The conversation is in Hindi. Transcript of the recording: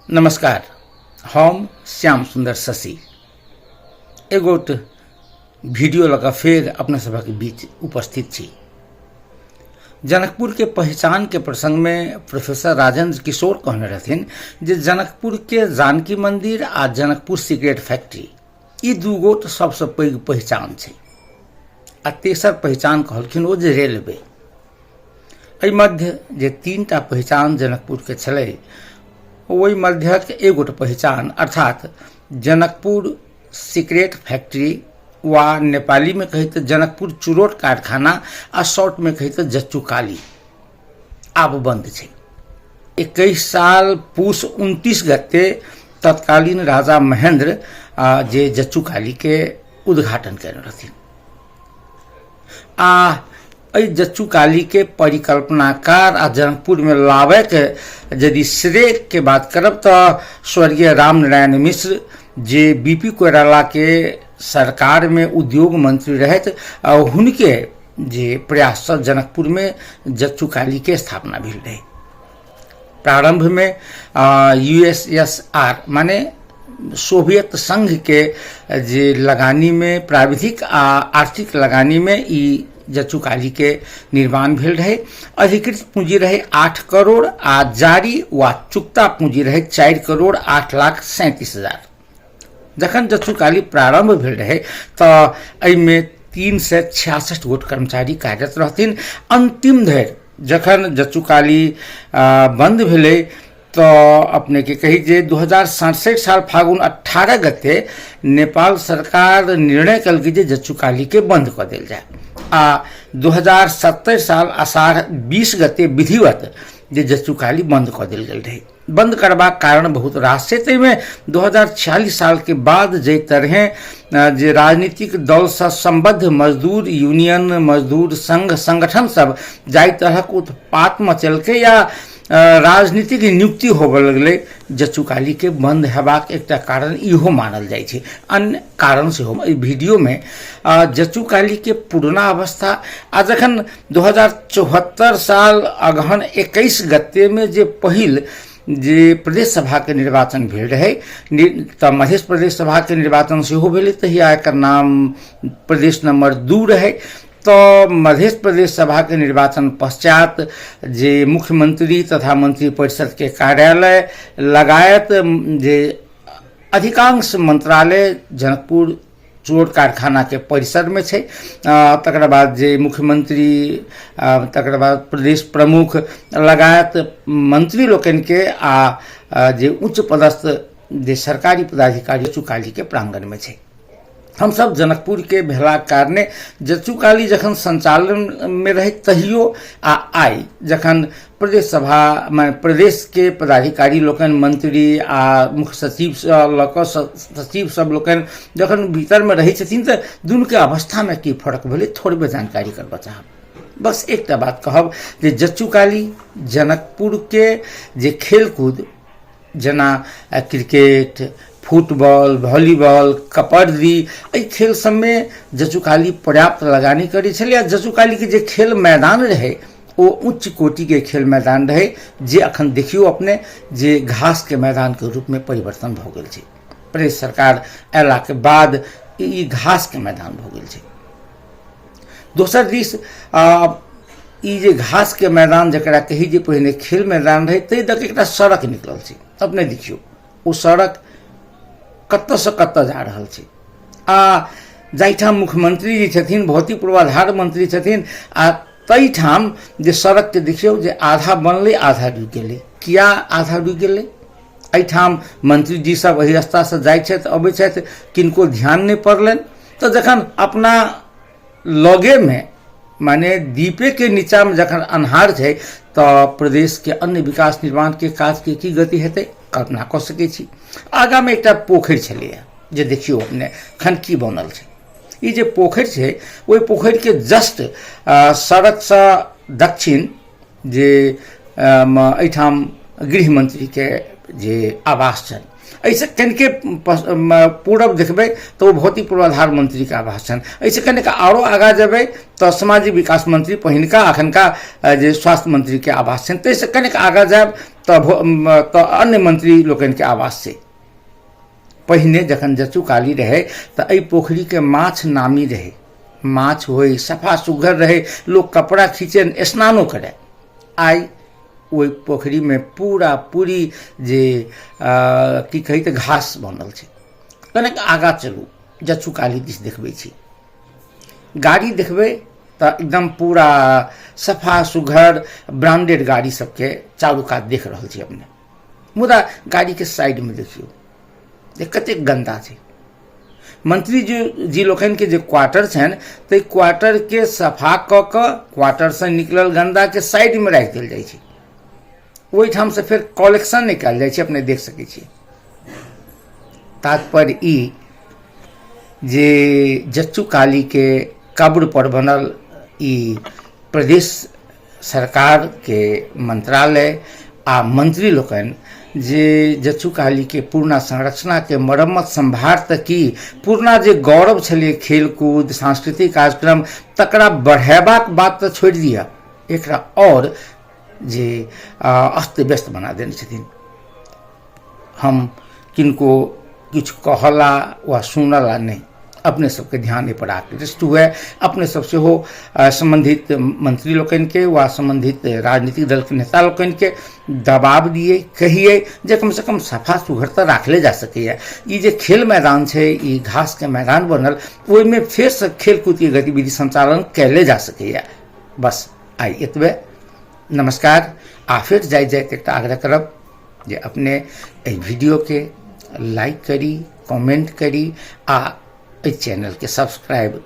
नमस्कार, हम श्याम सुंदर शशि एगोट वीडियो लगा फेर अपना सभा के बीच उपस्थित छी। जनकपुर के पहचान के प्रसंग में प्रोफेसर राजेंद्र किशोर कहने रहथिन जे जनकपुर के जानकी मंदिर आ जनकपुर सिगरेट फैक्ट्री ई दू गोट सबसे पैघ पहचान छै। आ तेसर पहचान कहलखिन ओ जे रेलवे। एहि मध्य जे तीनटा पहचान जनकपुर के छलै ओहि मध्यक एगोट पहचान अर्थात जनकपुर सिगरेट फैक्ट्री वा नेपाली में कही तो जनकपुर चुरोट कारखाना आ शॉर्ट में कही तो जच्चू काली आब बंद छै। 21 साल पूस 29 गते तत्कालीन राजा महेंद्र जे जच्चू काली के उद्घाटन करने रहथिन। जच्चू काली के परिकल्पनाकार आ जनकपुर में लावे के यदि श्रेय के बात करब तो स्वर्गीय राम नारायण मिश्र जे बीपी कोइराला के सरकार में उद्योग मंत्री रहत हुनके जे प्रयास से जनकपुर में जच्चू काली के स्थापना भेल रहे। प्रारंभ में यूएसएसआर माने सोवियत संघ के जे लगानी में प्राविधिक आ आर्थिक लगानी में ई जच्चू काली के निर्माण भेल रहे। अधिकृत पूंजी रहे 8 करोड़ आ जारी वा चुकता पूंजी रहे 4 करोड़ 8,37,000। जखन जच्चू काली प्रारंभ भेल रहे तो एहिमे 366 गोट कर्मचारी कार्यरत रहथिन। अंतिम धरि जखन जच्चू काली बंद भेलै तो अपने के कही जे 2067 साल फागुन 18 गते नेपाल सरकार निर्णय कल जे जच्चू काली के बंद कर देल जाए आ 2070 साल आषाढ़ 20 गते विधिवत जे जच्चू काली बंद कर देल गेल रहे। बंद करबाक कारण बहुत रास छै। ताहिमे 2046 साल के बाद जे तरह जे राजनीतिक दल से संबद्ध मजदूर यूनियन मजदूर संघ संगठन सब जाहि तरहक उत्पात मचलकै या राजनीतिक नियुक्ति होबे लगलै जच्चू काली के बंद हेबाक एकटा कारण इहो मानल जाइ छै। अन्य कारण से हो वीडियो में जच्चू काली के पुरना अवस्था आ जखन 2074 साल अगहन 21 गते में जे पहिल जे प्रदेश सभा के निर्वाचन भेल रहे तो मध्य प्रदेश सभा के निर्वाचन सेहो भेलै। तहिया एकर नाम प्रदेश नंबर 2 रहे। तो मध्य प्रदेश सभा के निर्वाचन पश्चात जे मुख्यमंत्री तथा मंत्री परिषद के कार्यालय लगायत जे अधिकांश मंत्रालय जनकपुर चोट कारखाना के परिसर में छै। तकर बाद जे मुख्यमंत्री तकर बाद प्रदेश प्रमुख लगायत मंत्री लोकन के आ जे उच्च पदस्थ जे सरकारी पदाधिकारी जच्चू काली के प्रांगण में छै। हम सब जनकपुर के भेला कारणे जच्चू काली जखन संचालन में रहे तहियो आ आई जखन प्रदेश सभा में प्रदेश के पदाधिकारी लोकन मंत्री आ मुख्य सचिव सचिव सब लोकन जखन भीतर में रही छथिन तो दुनू के अवस्था में की फर्क भेलै थोड़बे जानकारी करबा चाहब। बस एकटा बात कहब जे जच्चू काली जनकपुर के जे खेलकूद जेना क्रिकेट फुटबॉल वॉलीबॉल कबड्डी एहि खेल सब में जच्चू काली पर्याप्त लगानी करै छलै। जच्चू काली के जे खेल मैदान रहे वो उच्च कोटि के खेल मैदान रहे जे अखन देखियो अपने जे घास के मैदान के रूप में परिवर्तन भ गेल छै। प्रदेश सरकार अयला के बाद ई घास के मैदान भ गेल छै। दोसर दिस ई जे घास के मैदान जकरा कही जे पहिने खेल मैदान रहे ताहि तक एकटा सड़क निकलल छै। अपने देखियो ओ सड़क कत से कत जा रहल छै आ जाहिठाम मुख्यमंत्री जी छथिन भौतिक पूर्वाधार मंत्री छथिन आ ताहिठाम जे सड़क के देखियो जे आधा बनलै आधा रुकि गेलै। किया आधा रुकि गेलै? एहिठाम मंत्री जी सब एहि रास्ता से जाइ छथि अबै छथि किनको ध्यान नहीं पड़लनि। तो जखन अपना लगे में माने दीपे के नीचा में जखन अन्हार छै तो प्रदेश के अन्य विकास निर्माण के काज के की गति हेतै कल्पना कऽ सकै छी। आगा में एकटा पोखरि छलैया जे देखियो अपने खनकी बनल छै। ई जे पोखरि छै ओहि पोखरि के जस्ट सड़क से दक्षिण जे एहिठाम गृह मंत्री के जे आवास छनि ऐसे कनिके पूरब देखबै तो भौतिक पूर्वाधार मंत्री के आवास छनि। ऐसे कनिक आरो आगा जेबै तो सामाजिक विकास मंत्री पहिनका अखनका जे स्वास्थ्य मंत्री के आवास छनि। ताहिसँ कनिक आगा जायब तो अन्य मंत्री लोकन के आवास से पहिने जखन जचुकाली रहे तो एहि पोखरी के माछ नामी रहे, माछ होय सफा सुघर रहे, लोग कपड़ा खींचे स्नानो करे। आई ओहि पोखरी में पूरा पूरी जे की कही तो घास बनल छै। कनेक आगा चलू जचुकाली दिस देखबै छी, गाड़ी देखबै तो एकदम पूरा सफा सुघर ब्रांडेड गाड़ी सबके चारू कात देख रहल छी अपने। मुदा गाड़ी के साइड में देखियो जे कतेक गंदा छै। मंत्री जी लोकन के जे क्वार्टर छन ते क्वार्टर के सफा क के क्वार्टर से निकलल गंदा के साइड में राख देल जाय छै। ओहि ठाम से फिर कलेक्शन निकाल जाय छै, अपने देख सकै छी। तात्पर्य ई जे जचुकाली के कब्र पर बनल ई प्रदेश सरकार के मंत्रालय आ मंत्री लोकन जे जचुकाली के पूर्णा संरचना के मरम्मत संभार तक की पूर्णा जे गौरव छले खेलकूद सांस्कृतिक कार्यक्रम तकरा बढ़ेबाक बात तो छोड़ दिया, एकरा और जे अस्त व्यस्त बना देने छथिन। हम किनको किछ कहला वा सुनला नहीं, अपने सबके ध्यान पर आकृष्ट हुए, अपने सबसे हो संबंधित मंत्री लोकन के वा संबंधित राजनीतिक दल के नेता लोकन के दबाव दिए, कहिए जे कम से कम सफा सुघरता राखले जा सके। ये जे खेल मैदान है, ये घास के मैदान बनल, ओहि में फिर से खेलकूद की गतिविधि संचालन कैले जा सके। बस आई एतबे। नमस्कार। आ फिर जाए एक आग्रह करब जे अपने वीडियो के लाइक करी, कमेंट करी आ इस चैनल के सब्सक्राइब